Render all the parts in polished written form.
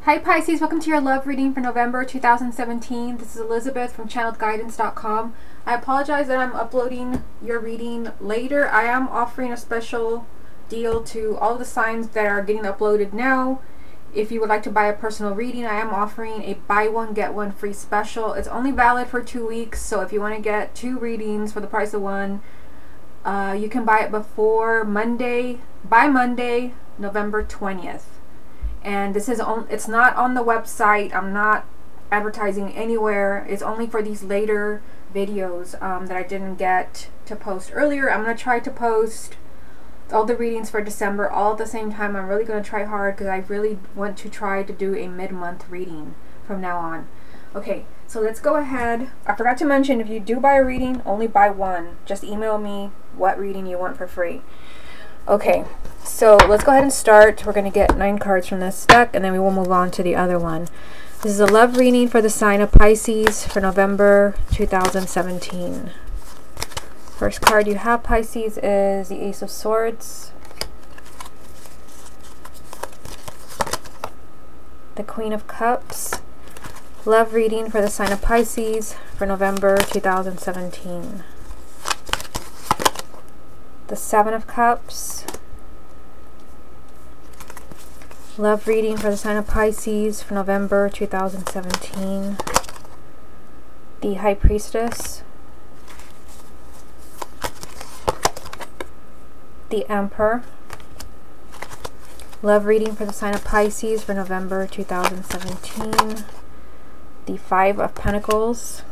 Hi Pisces, welcome to your love reading for November 2017. This is Elizabeth from channeledguidance.com. I apologize that I'm uploading your reading later. I am offering a special deal to all the signs that are getting uploaded now. If you would like to buy a personal reading, I am offering a buy one get one free special. It's only valid for 2 weeks, so if you want to get 2 readings for the price of one, you can buy it before Monday, by Monday, November 20th. And this is it's not on the website. I'm not advertising anywhere. It's only for these later videos that I didn't get to post earlier. I'm going to try to post all the readings for December all at the same time. I'm really going to try hard because I really want to try to do a mid-month reading from now on. Okay, so let's go ahead. I forgot to mention, if you do buy a reading, only buy one. Just email me what reading you want for free. Okay, so let's go ahead and start. We're going to get 9 cards from this deck, and then we will move on to the other one. This is a love reading for the sign of Pisces for November 2017. First card you have, Pisces, is the Ace of Swords, the Queen of Cups. Love reading for the sign of Pisces for November 2017. The Seven of Cups. Love reading for the sign of Pisces for November 2017. The High Priestess. The Emperor. Love reading for the sign of Pisces for November 2017. The Five of Pentacles.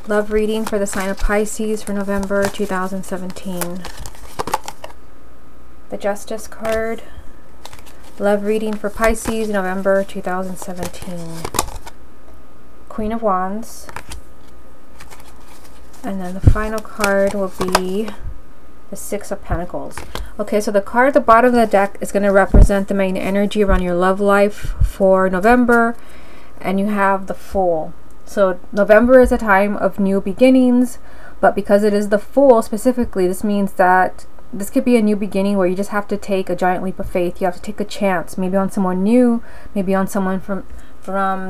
Love reading for the sign of Pisces for November 2017. The Justice card. Love reading for Pisces, November 2017. Queen of Wands. And then the final card will be the Six of Pentacles. Okay, so the card at the bottom of the deck is going to represent the main energy around your love life for November. And you have the Fool. So November is a time of new beginnings, but because it is the Fool specifically, this means that this could be a new beginning where you just have to take a giant leap of faith. You have to take a chance, maybe on someone new, maybe on someone from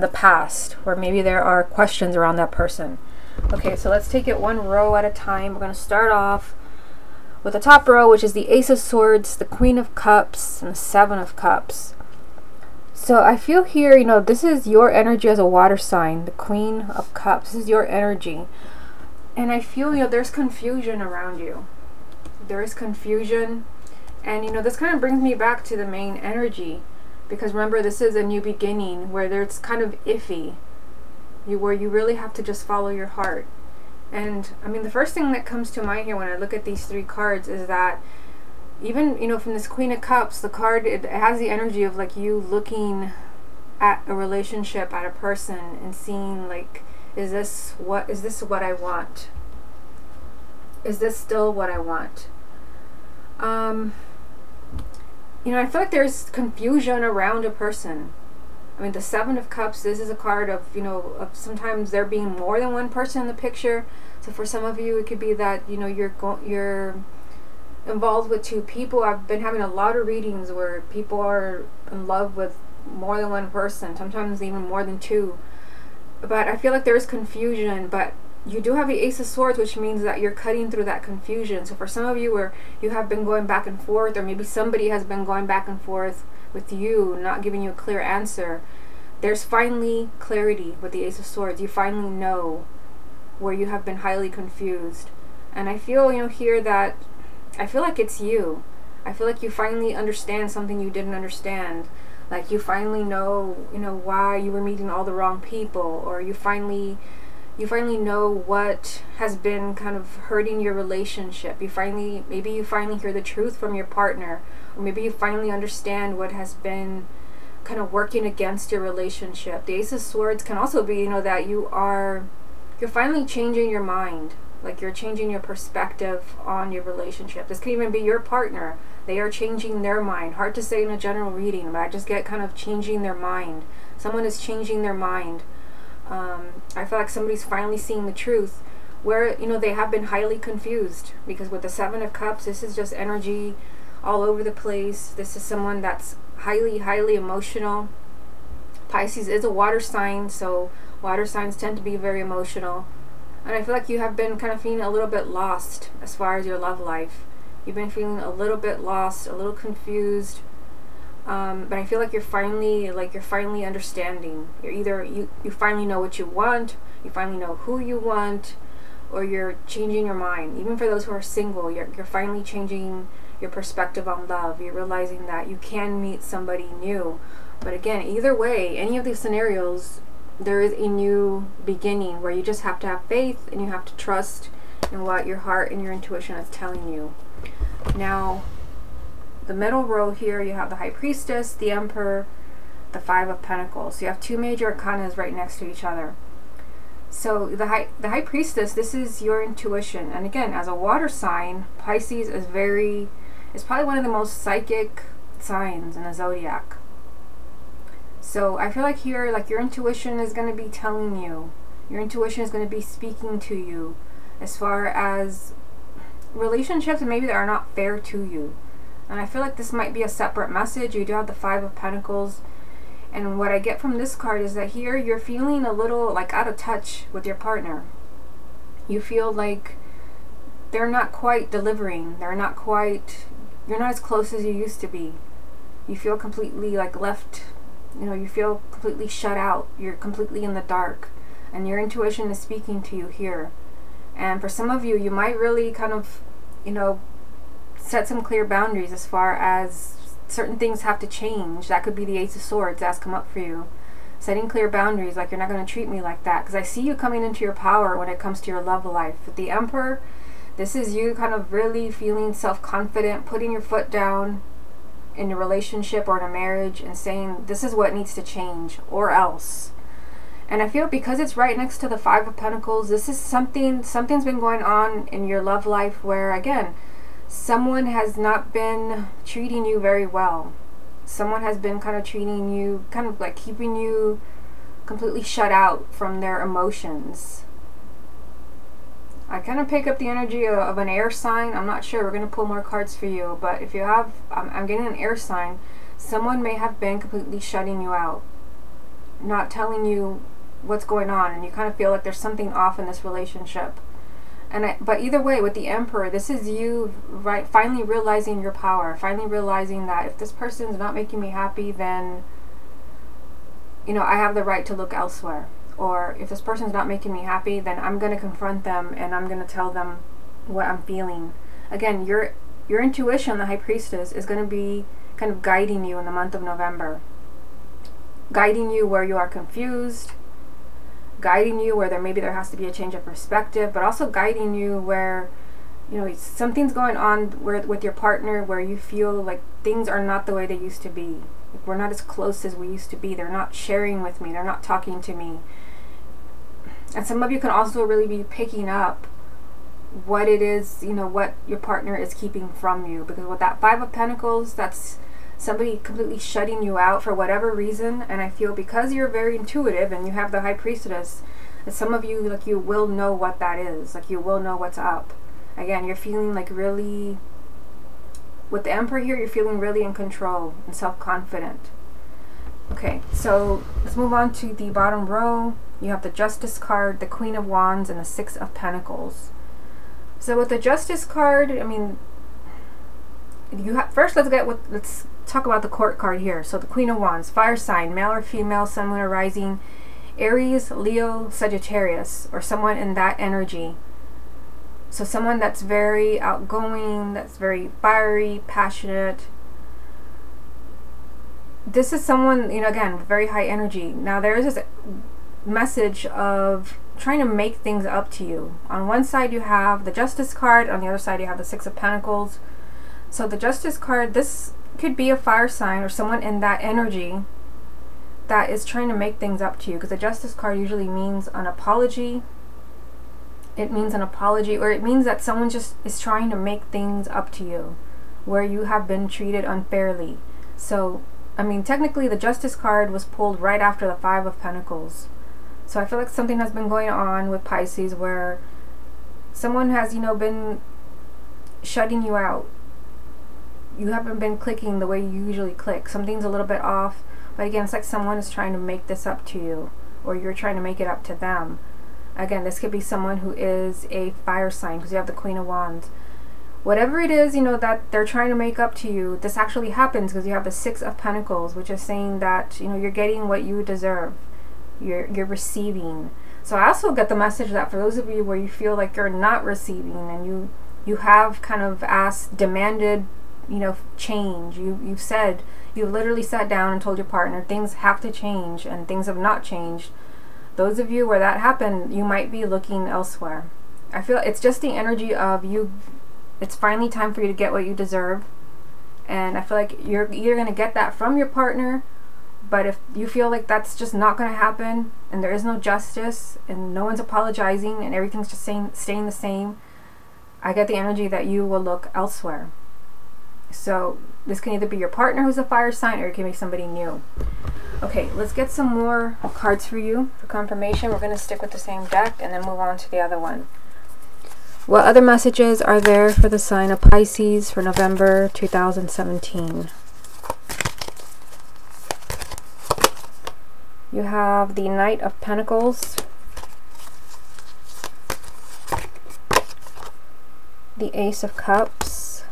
the past, or maybe there are questions around that person. Okay, so let's take it one row at a time. We're going to start off with the top row, which is the Ace of Swords, the Queen of Cups, and the Seven of Cups. So I feel here, you know, this is your energy as a water sign, the Queen of Cups. This is your energy. And I feel, you know, there's confusion around you. There is confusion. And, you know, this kind of brings me back to the main energy. Because remember, this is a new beginning where it's kind of iffy. Where you really have to just follow your heart. And, I mean, the first thing that comes to mind here when I look at these 3 cards is that even, you know, from this Queen of Cups, the card, it has the energy of like you looking at a relationship, at a person, and seeing like, is this what I want? Is this still what I want? You know, I feel like there's confusion around a person. I mean, the Seven of Cups, this is a card of, you know, of sometimes there being more than one person in the picture. So for some of you, it could be that, you know, you're involved with 2 people. I've been having a lot of readings where people are in love with more than one person, sometimes even more than 2. But I feel like there's confusion, but you do have the Ace of Swords, which means that you're cutting through that confusion. So for some of you where you have been going back and forth, or maybe somebody has been going back and forth with you, not giving you a clear answer, there's finally clarity with the Ace of Swords. You finally know where you have been highly confused. And I feel, you know, here that I feel like it's you. I feel like you finally understand something you didn't understand. Like you finally know, you know, why you were meeting all the wrong people, or you finally know what has been kind of hurting your relationship. Maybe you finally hear the truth from your partner, or maybe you finally understand what has been kind of working against your relationship. The Ace of Swords can also be, you know, that you're finally changing your mind. Like you're changing your perspective on your relationship. This can even be your partner. They are changing their mind. Hard to say in a general reading, but I just get kind of changing their mind. Someone is changing their mind. I feel like somebody's finally seeing the truth where, you know, they have been highly confused, because with the Seven of Cups, this is just energy all over the place. This is someone that's highly emotional. Pisces is a water sign, so water signs tend to be very emotional. And I feel like you have been kind of feeling a little bit lost as far as your love life. You've been feeling a little bit lost, a little confused. But I feel like you're finally understanding. You're either you finally know what you want, you finally know who you want, or you're changing your mind. Even for those who are single, you're finally changing your perspective on love. You're realizing that you can meet somebody new. But again, either way, any of these scenarios, there is a new beginning where you just have to have faith and you have to trust in what your heart and your intuition is telling you. Now, the middle row here, you have the High Priestess, the Emperor, the Five of Pentacles. So you have two major arcanas right next to each other. So the High Priestess, this is your intuition. And again, as a water sign, Pisces is probably one of the most psychic signs in the zodiac. So I feel like here, like your intuition is going to be telling you, your intuition is going to be speaking to you as far as relationships maybe that are not fair to you. And I feel like this might be a separate message. You do have the Five of Pentacles. And what I get from this card is that here you're feeling a little like out of touch with your partner. You feel like they're not quite delivering. You're not as close as you used to be. You feel completely like left, you feel completely shut out. You're completely in the dark. And your intuition is speaking to you here. And for some of you, you might really kind of, set some clear boundaries as far as certain things have to change. That could be the Ace of Swords that's come up for you. Setting clear boundaries, like you're not going to treat me like that. Because I see you coming into your power when it comes to your love life. With the Emperor, this is you kind of really feeling self-confident, putting your foot down in a relationship or in a marriage and saying, this is what needs to change or else. And I feel because it's right next to the Five of Pentacles, this is something's been going on in your love life where, again, someone has not been treating you very well. Someone has been kind of treating you, kind of like keeping you completely shut out from their emotions. I kind of pick up the energy of an air sign. I'm not sure. We're going to pull more cards for you. But if you have, I'm getting an air sign. Someone may have been completely shutting you out, not telling you what's going on. And you kind of feel like there's something off in this relationship. But either way, with the Emperor, this is you finally realizing your power. Finally realizing that if this person's not making me happy, then, I have the right to look elsewhere. Or if this person's not making me happy, then I'm going to confront them and I'm going to tell them what I'm feeling. Again, your intuition, the High Priestess, is going to be kind of guiding you in the month of November. Guiding you where you are confused. Guiding you where maybe there has to be a change of perspective. But also guiding you where, something's going on with your partner where you feel like things are not the way they used to be. Like we're not as close as we used to be. They're not sharing with me. They're not talking to me. And some of you can also really be picking up what it is, what your partner is keeping from you. Because with that Five of Pentacles, that's somebody completely shutting you out for whatever reason. And I feel because you're very intuitive and you have the High Priestess, that some of you, like, you will know what that is. Like, you will know what's up. Again, you're feeling like really, with the Emperor here, you're feeling really in control and self-confident. Okay, so let's move on to the bottom row. You have the Justice card, the Queen of Wands, and the Six of Pentacles. So with the Justice card, I mean, first let's talk about the Court card here. So the Queen of Wands, fire sign, male or female, sun, moon, or rising, Aries, Leo, Sagittarius, or someone in that energy. So someone that's very outgoing, that's very fiery, passionate. This is someone, again, very high energy. Now there is this message of trying to make things up to you. On one side you have the Justice card, on the other side you have the Six of Pentacles. So the Justice card, this could be a fire sign or someone in that energy that is trying to make things up to you. Because the Justice card usually means an apology. It means an apology, or it means that someone just is trying to make things up to you where you have been treated unfairly. So, I mean, technically the Justice card was pulled right after the Five of Pentacles. So I feel like something has been going on with Pisces where someone has, been shutting you out. you haven't been clicking the way you usually click. Something's a little bit off, but again, it's like someone is trying to make this up to you, or you're trying to make it up to them. Again, this could be someone who is a fire sign, because you have the Queen of Wands. Whatever it is, you know, that they're trying to make up to you, this actually happens because you have the Six of Pentacles, which is saying that, you know, you're getting what you deserve. You're receiving. So I also get the message that for those of you where you feel like you're not receiving, and you have kind of demanded, you know, change. You've literally sat down and told your partner things have to change, and things have not changed. Those of you where that happened, you might be looking elsewhere. I feel it's just the energy of you. It's finally time for you to get what you deserve, and I feel like you're going to get that from your partner. But if you feel like that's just not going to happen, and there is no justice, and no one's apologizing, and everything's just staying the same, I get the energy that you will look elsewhere. So this can either be your partner who's a fire sign, or it can be somebody new. Okay, let's get some more cards for you for confirmation. We're going to stick with the same deck and then move on to the other one. What other messages are there for the sign of Pisces for November 2017? You have the Knight of Pentacles, the Ace of Cups,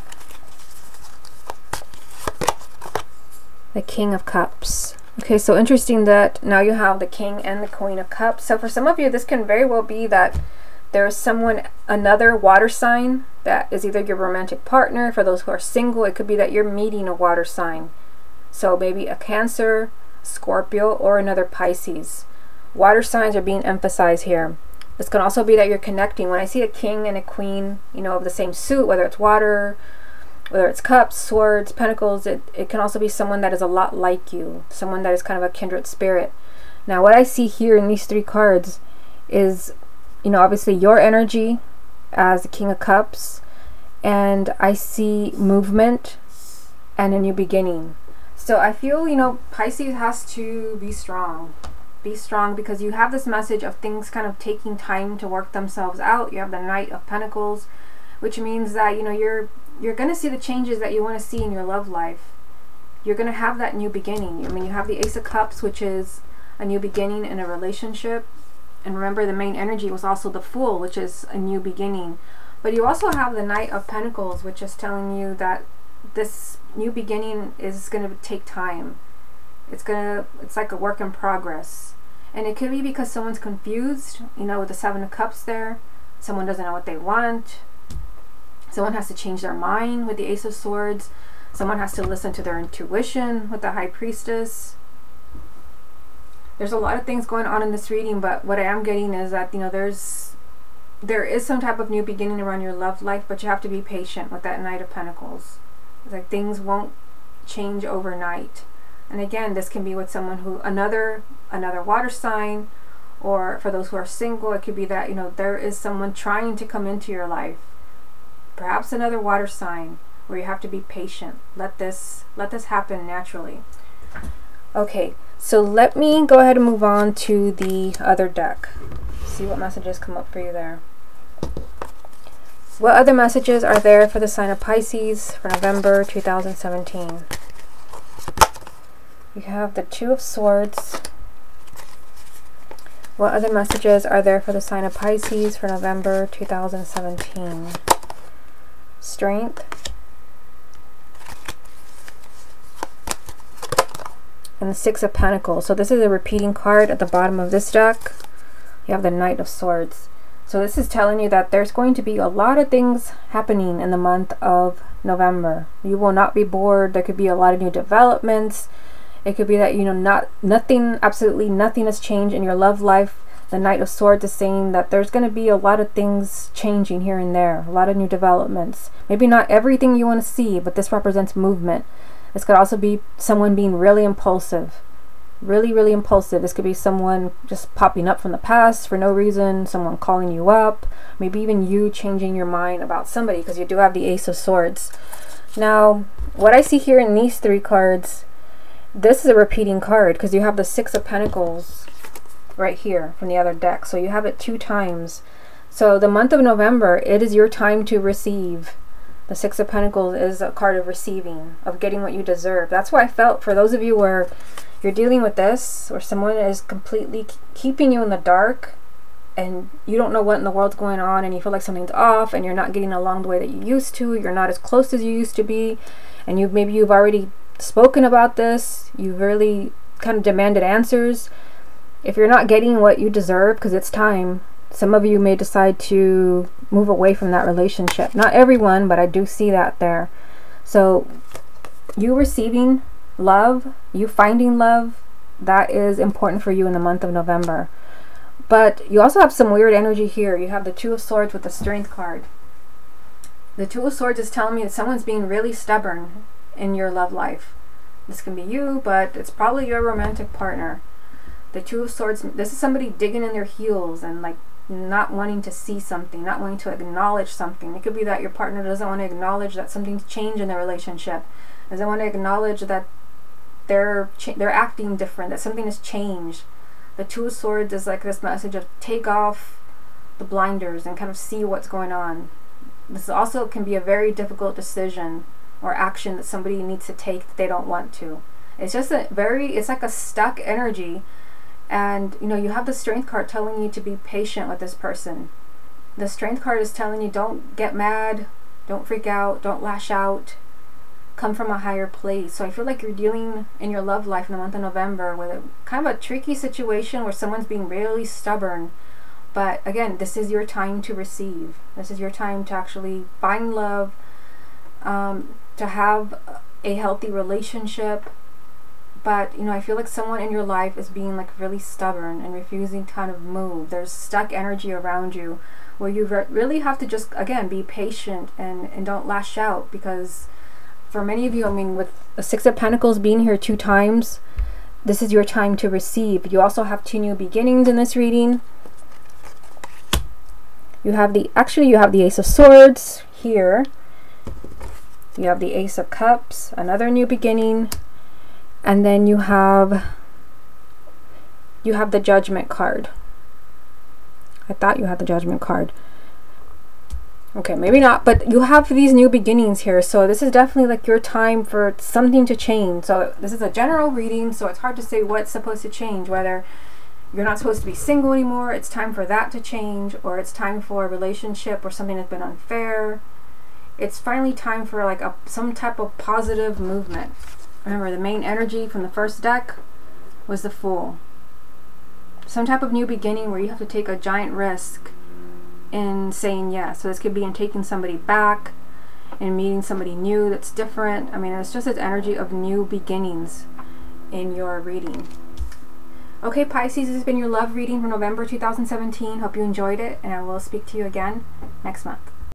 the King of Cups. Okay, so interesting that now you have the King and the Queen of Cups. So for some of you, this can very well be that there's someone, another water sign, that is either your romantic partner. For those who are single, it could be that you're meeting a water sign. So maybe a Cancer, Scorpio, or another Pisces. Water signs are being emphasized here. This can also be that you're connecting. When I see a king and a queen, you know, of the same suit, whether it's water, whether it's cups, swords, pentacles, it can also be someone that is a lot like you, someone that is kind of a kindred spirit. Now, what I see here in these three cards is, you know, obviously your energy as the King of Cups, and I see movement and a new beginning. So I feel, you know, Pisces has to be strong. Be strong, because you have this message of things kind of taking time to work themselves out. You have the Knight of Pentacles, which means that, you know, you're going to see the changes that you want to see in your love life. You're going to have that new beginning. I mean, you have the Ace of Cups, which is a new beginning in a relationship. And remember, the main energy was also the Fool, which is a new beginning. But you also have the Knight of Pentacles, which is telling you that this new beginning is going to take time. It's like a work in progress. And it could be because someone's confused, you know, with the Seven of Cups there. Someone doesn't know what they want. Someone has to change their mind with the Ace of Swords. Someone has to listen to their intuition with the High Priestess. There's a lot of things going on in this reading, but what I am getting is that, you know, there is some type of new beginning around your love life, but you have to be patient with that Knight of Pentacles. It's like things won't change overnight. And again, this can be with someone who, another water sign, or for those who are single, it could be that, you know, there is someone trying to come into your life. Perhaps another water sign where you have to be patient. Let this happen naturally. Okay, so let me go ahead and move on to the other deck. See what messages come up for you there. What other messages are there for the sign of Pisces for November 2017? You have the Two of Swords. What other messages are there for the sign of Pisces for November 2017? Strength. And the Six of Pentacles. So this is a repeating card at the bottom of this deck. You have the Knight of Swords. So this is telling you that there's going to be a lot of things happening in the month of November. You will not be bored. There could be a lot of new developments. It could be that, you know, absolutely nothing has changed in your love life. The Knight of Swords is saying that there's going to be a lot of things changing here and there. A lot of new developments. Maybe not everything you want to see, but this represents movement. This could also be someone being really impulsive. Really, really impulsive. This could be someone just popping up from the past for no reason. Someone calling you up. Maybe even you changing your mind about somebody, because you do have the Ace of Swords. Now, what I see here in these three cards, this is a repeating card because you have the Six of Pentacles right here from the other deck. So you have it 2 times. So the month of November, it is your time to receive. The Six of Pentacles is a card of receiving, of getting what you deserve. That's why I felt for those of you where you're dealing with this, or someone is completely keeping you in the dark and you don't know what in the world's going on, and you feel like something's off and you're not getting along the way that you used to, you're not as close as you used to be, and maybe you've already spoken about this, you've really kind of demanded answers. If you're not getting what you deserve, because it's time, some of you may decide to move away from that relationship. Not everyone, but I do see that there. So you receiving love, you finding love, that is important for you in the month of November. But you also have some weird energy here. You have the Two of Swords with the Strength card. The Two of Swords is telling me that someone's being really stubborn in your love life. This can be you, but it's probably your romantic partner. The Two of Swords, this is somebody digging in their heels and like not wanting to see something, not wanting to acknowledge something. It could be that your partner doesn't want to acknowledge that something's changed in their relationship, doesn't want to acknowledge that they're acting different, that something has changed. The Two of Swords is like this message of take off the blinders and kind of see what's going on. This also can be a very difficult decision or action that somebody needs to take that they don't want to. It's just it's like a stuck energy. And you know, you have the Strength card telling you to be patient with this person. The Strength card is telling you don't get mad, don't freak out, don't lash out, come from a higher place. So I feel like you're dealing in your love life in the month of November with a kind of a tricky situation where someone's being really stubborn. But again, this is your time to receive. This is your time to actually find love, to have a healthy relationship. But you know, I feel like someone in your life is being like really stubborn and refusing to kind of move. There's stuck energy around you where you really have to just, again, be patient and don't lash out. Because for many of you, I mean, with the Six of Pentacles being here 2 times, this is your time to receive. You also have 2 new beginnings in this reading. You have the Ace of Swords here. You have the Ace of Cups, another new beginning. And then you have the Judgment card. I thought you had the Judgment card. Okay, maybe not, but you have these new beginnings here. So this is definitely like your time for something to change. So this is a general reading, so it's hard to say what's supposed to change, whether you're not supposed to be single anymore, it's time for that to change, or it's time for a relationship or something that's been unfair. It's finally time for like some type of positive movement. Remember, the main energy from the first deck was the Fool. Some type of new beginning where you have to take a giant risk in saying yes. So this could be in taking somebody back and meeting somebody new that's different. I mean, it's just this energy of new beginnings in your reading. Okay, Pisces, this has been your love reading for November 2017. Hope you enjoyed it, and I will speak to you again next month.